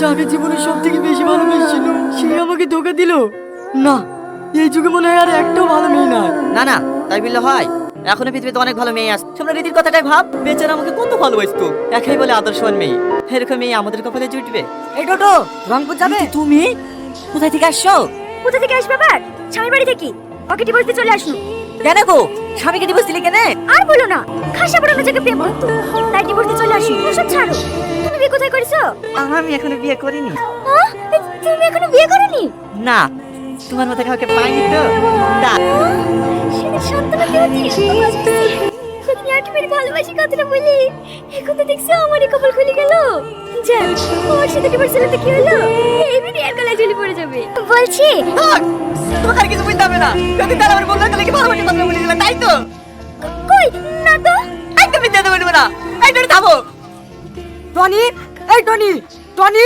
যাকে জীবনে সব থেকে বেশি ভালোবেসেছিল সে আমাকে ধোকা দিল। না, এই যুগে মনে হয় আর একটাও ভালো মেয়ে নাই। না না, তাই বললে হয়? এখনো পৃথিবীতে অনেক ভালো মেয়ে আছে। তোমরা রীতির কথাটাই ভাব, বেচারা আমাকে কত ভালোবাসতো। একাই বলে আদর্শবান মেয়ে, এরকম মেয়ে আমাদের কপালে জুটবে? এই টোটো রংপুর যাবে? তুমি কোথায় থেকে আসছো? কোথা থেকে আসবে আবার? স্বামীর বাড়ি থেকে। ওকে ডিভোর্স চলে আসুন। কেন গো, স্বামীকে ডিভোর্স দিলে কেন? আর বলো না, খাসা বড় মেয়েকে প্রেম করতো, তাই ডিভোর্স চলে আসুন। ওসব ছাড়ো। তুমি বিয়ে কোথায় করেছো? আমি এখনো বিয়ে করিনি। হ্যাঁ? তুমি এখনো বিয়ে করোনি? না, তোমার মতো কাউকে পাইনি তো। তা সেটা শান্তনা দেওয়াতে সেদিন আটমের ভালোবাসি কথাটা বলি, এখন তো দেখছো আমারই কপাল খুলে গেল। যাক, ওর সাথে ডিভোর্স হলে তো কি হলো, এই বিয়ে আর গলায় ঝুলি পড়ে যাবে। বলছি থাক, তোমাকে আর কিছু বুঝতে হবে না। যদি তারা আমার বললো তাহলে কি ভালোবাসি কথা বলে দিলে, তাই তো? কই না তো। একদমই যেতে বলবে না। এই টনি থামো। টনি, এই টনি, টনি।